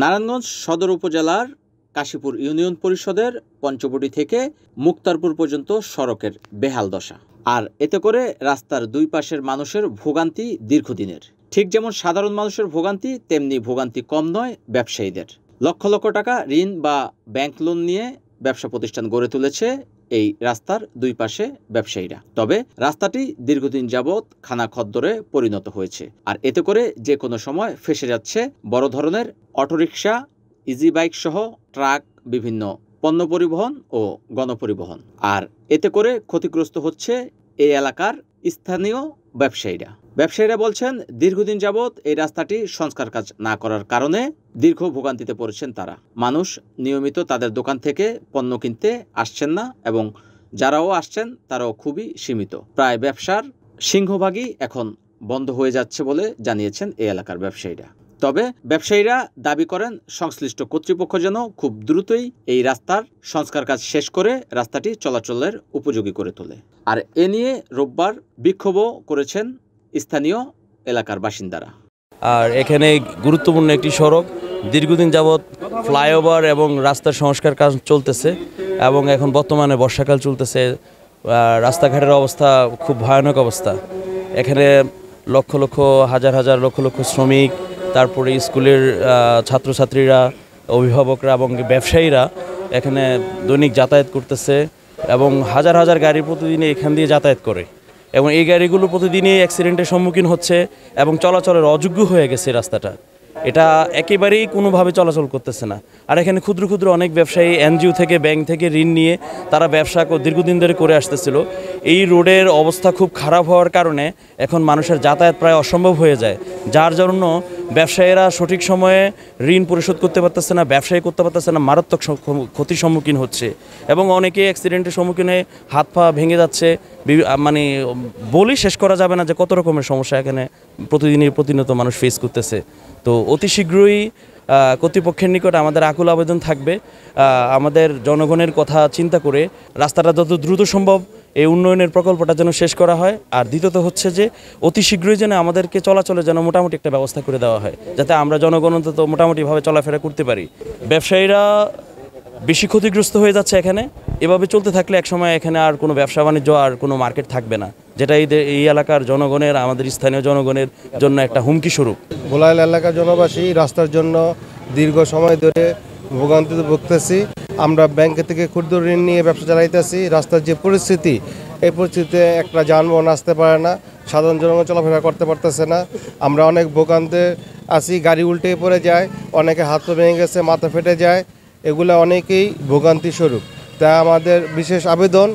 নারায়ণগঞ্জ সদর উপজেলার কাশীপুর ইউনিয়ন পরিষদের পঞ্চবটি থেকে মুক্তারপুর পর্যন্ত সড়কের বেহাল দশা, আর এতে করে রাস্তার দুই পাশের মানুষের ভোগান্তি দীর্ঘদিনের। ঠিক যেমন সাধারণ মানুষের ভোগান্তি, তেমনি ভোগান্তি কম নয় ব্যবসায়ীদের। লক্ষ লক্ষ টাকা ঋণ বা ব্যাংক লোন নিয়ে ব্যবসা প্রতিষ্ঠান গড়ে তুলেছে এই রাস্তার দুই পাশে ব্যবসায়ীরা। তবে রাস্তাটি দীর্ঘদিন যাবৎ খানাখদ্দরে পরিণত হয়েছে, আর এতে করে যে কোনো সময় ফেঁসে যাচ্ছে বড় ধরনের অটোরিকশা, ইজি বাইক সহ ট্রাক, বিভিন্ন পণ্য পরিবহন ও গণপরিবহন। আর এতে করে ক্ষতিগ্রস্ত হচ্ছে এই এলাকার স্থানীয় ব্যবসায়ীরা বলছেন, দীর্ঘদিন যাবৎ এই রাস্তাটি সংস্কার কাজ না করার কারণে দীর্ঘ ভোগান্তিতে পড়েছেন তারা। মানুষ নিয়মিত তাদের দোকান থেকে পণ্য কিনতে আসছেন না, এবং যারাও আসছেন তারাও খুবই সীমিত। প্রায় ব্যবসার সিংহভাগই এখন বন্ধ হয়ে যাচ্ছে বলে জানিয়েছেন এই এলাকার ব্যবসায়ীরা। তবে ব্যবসায়ীরা দাবি করেন, সংশ্লিষ্ট কর্তৃপক্ষ যেন খুব দ্রুতই এই রাস্তার সংস্কার কাজ শেষ করে রাস্তাটি চলাচলের উপযোগী করে তোলে। আর এ নিয়ে রোববার বিক্ষোভও করেছেন স্থানীয় এলাকার বাসিন্দারা। আর এখানে গুরুত্বপূর্ণ একটি সড়ক, দীর্ঘদিন যাবৎ ফ্লাইওভার এবং রাস্তার সংস্কার কাজ চলতেছে, এবং এখন বর্তমানে বর্ষাকাল চলতেছে। রাস্তাঘাটের অবস্থা খুব ভয়ানক অবস্থা। এখানে লক্ষ লক্ষ লক্ষ লক্ষ শ্রমিক, তারপরে স্কুলের ছাত্রছাত্রীরা, অভিভাবকরা এবং ব্যবসায়ীরা এখানে দৈনিক যাতায়াত করতেছে, এবং হাজার হাজার গাড়ি প্রতিদিনই এখান দিয়ে যাতায়াত করে, এবং এই গাড়িগুলো প্রতিদিনই অ্যাক্সিডেন্টের সম্মুখীন হচ্ছে এবং চলাচলের অযোগ্য হয়ে গেছে রাস্তাটা। এটা একেবারেই কোনোভাবে চলাচল করতেছে না। আর এখানে ক্ষুদ্র ক্ষুদ্র অনেক ব্যবসায়ী এনজিও থেকে, ব্যাংক থেকে ঋণ নিয়ে তারা ব্যবসা দীর্ঘদিন ধরে করে আসতেছিল। এই রোডের অবস্থা খুব খারাপ হওয়ার কারণে এখন মানুষের যাতায়াত প্রায় অসম্ভব হয়ে যায়, যার জন্য ব্যবসায়ীরা সঠিক সময়ে ঋণ পরিশোধ করতে পারতেছে না, ব্যবসায়ী করতে পারতেছে না, মারাত্মক ক্ষতির সম্মুখীন হচ্ছে, এবং অনেকে অ্যাক্সিডেন্টের সম্মুখীনে হাত পা ভেঙে যাচ্ছে। মানে বলেই শেষ করা যাবে না যে কত রকমের সমস্যা এখানে প্রতিনিয়ত মানুষ ফেস করতেছে। তো অতি শীঘ্রই কর্তৃপক্ষের নিকট আমাদের আকুল আবেদন থাকবে, আমাদের জনগণের কথা চিন্তা করে রাস্তাটা যত দ্রুত সম্ভব এই উন্নয়নের প্রকল্পটা যেন শেষ করা হয়। আর দ্বিতীয়ত হচ্ছে যে অতি শীঘ্রই যেন আমাদেরকে চলাচলের যেন মোটামুটি একটা ব্যবস্থা করে দেওয়া হয়, যাতে আমরা জনগণ অন্তত মোটামুটিভাবে চলাফেরা করতে পারি। ব্যবসায়ীরা বেশি ক্ষতিগ্রস্ত হয়ে যাচ্ছে এখানে। এভাবে চলতে থাকলে একসময় এখানে আর কোনো ব্যবসা বাণিজ্য আর কোনো মার্কেট থাকবে না, যেটা এই এলাকার জনগণের, আমাদের স্থানীয় জনগণের জন্য একটা হুমকি স্বরূপ। ভোলাইল এলাকার জনবাসী রাস্তার জন্য দীর্ঘ সময় ধরে ভোগান্তিতে ভুগতেছি। আমরা ব্যাংক থেকে ক্ষুদ্র ঋণ নিয়ে ব্যবসা চালাইতেছি। রাস্তার যে পরিস্থিতি, এই পরিস্থিতিতে একটা যানবাহন আসতে পারে না, সাধারণ জনগণ চলাফেরা করতে পারতেছে না। আমরা অনেক ভোগান্তে আছি, গাড়ি উল্টে পড়ে যায়, অনেকে হাত পা ভেঙে গেছে, মাথা ফেটে যায়, এগুলো অনেকেই ভোগান্তি স্বরূপ। তাই আমাদের বিশেষ আবেদন,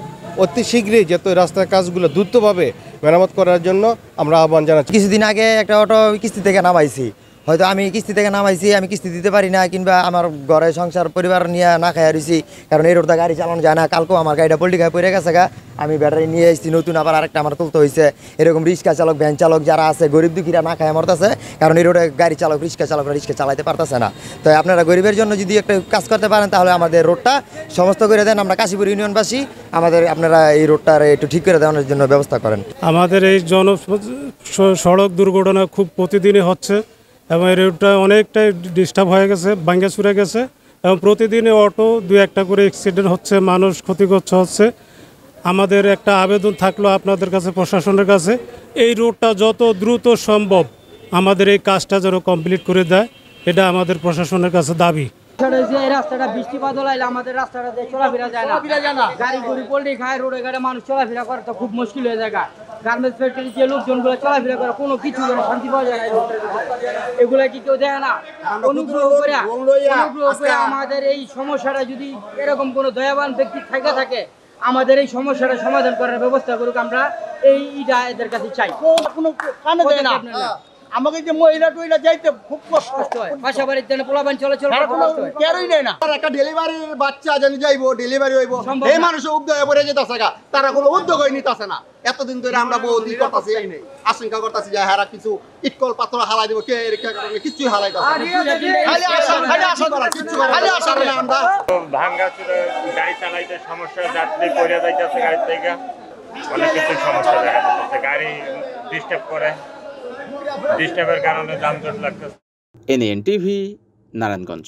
অতি শীঘ্রই যাতে রাস্তার কাজগুলো দ্রুতভাবে মেরামত করার জন্য আমরা আহ্বান জানাচ্ছি। কিছুদিন আগে একটা অটো কিস্তি থেকে নামাইছি, হয়তো আমি কিস্তি থেকে নামাইছি, আমি কিস্তি দিতে পারি না, কিংবা আমার ঘরে সংসার পরিবার নিয়ে না খাইয়া রয়েছি, কারণ এই রোডটা গাড়ি চালানো যায় না। কালকেও আমার গাড়িটা পোল্ট্রি খায় পড়ে গেছে, আমি ব্যাটারি নিয়ে এসেছি নতুন, আবার আরেকটা আমার তুলতে হয়েছে। এরকম রিক্সা চালক, ভ্যান চালক যারা আছে, গরিব দুঃখীরা না খায় মরতেছে, কারণ এই রোডে গাড়ি চালক, রিক্সা চালকরা রিক্সা চালাতে পারতেছে না। তো আপনারা গরিবের জন্য যদি একটা কাজ করতে পারেন, তাহলে আমাদের রোডটা সমস্ত করে দেন। আমরা কাশীপুর ইউনিয়নবাসী, আপনারা এই রোডটা একটু ঠিক করে দেওয়ার জন্য ব্যবস্থা করেন। আমাদের এই সড়ক দুর্ঘটনা খুব প্রতিদিনই হচ্ছে, এবং এই রোডটা অনেকটাই ডিস্টার্ব হয়ে গেছে, ভাঙ্গা চুরে গেছে, এবং প্রতিদিনই অটো দু একটা করে অ্যাক্সিডেন্ট হচ্ছে, মানুষ ক্ষতিগ্রস্ত হচ্ছে। আমাদের একটা আবেদন থাকলো আপনাদের কাছে, প্রশাসনের কাছে, এই রোডটা যত দ্রুত সম্ভব আমাদের এই কাজটা যেন কমপ্লিট করে দেয়, এটা আমাদের প্রশাসনের কাছে দাবি। এই রাস্তাটা বৃষ্টিপাত হলে আমাদের রাস্তাটা চলাফেরা যায় না, গাড়ি গড়ি পোল্ট্রি খায়, রোডে ঘাটে মানুষ চলাফেরা করে তো খুব মুশকিল হয়ে যায়। গার্মেন্টস ফ্যাক্টরি যে লোকজনগুলো চলাফেরা করে, কোনো কিছু শান্তি পাওয়া যায় না। এগুলা কি কেউ দেয় না? অনুগ্রহ করে আমাদের এই সমস্যাটা, যদি এরকম কোনো দয়াবান ব্যক্তি থাকে আমাদের এই সমস্যাটা সমাধান করার ব্যবস্থা করুক। আমরা এইটা এদের কাছে চাই। কোনো কানে দেয় না, আমাকে যে মহিলা টহিলা যাইতে খুব কষ্ট হয়, বাসা বাড়ির জন্য পোলাপান চলাচল কেউই নেয় না। একটা ডেলিভারির বাচ্চা জানি যাইবো, ডেলিভারি হইব, এই মানুষের উদ্যোগে পড়ে যেতেছে, তারা কোনো উদ্যোগই নিতেছে না। এতদিন ধরে আমরা বহু করতেছি, আশঙ্কা করতেছি যে হারা কিছু ইটকল পাথর হালাই দিব, কিছু হালাই আমরা ভাঙ্গা চুরে গাড়ি চালাইতে সমস্যা, যাত্রী পড়ে যাইতেছে গাড়ি থেকে, অনেক কিছু সমস্যা দেখা যাচ্ছে। গাড়ি ডিস্টার্ব করে, ডিস্টার্বের কারণে যানজট লাগতেছে। NAN TV, Narayanganj.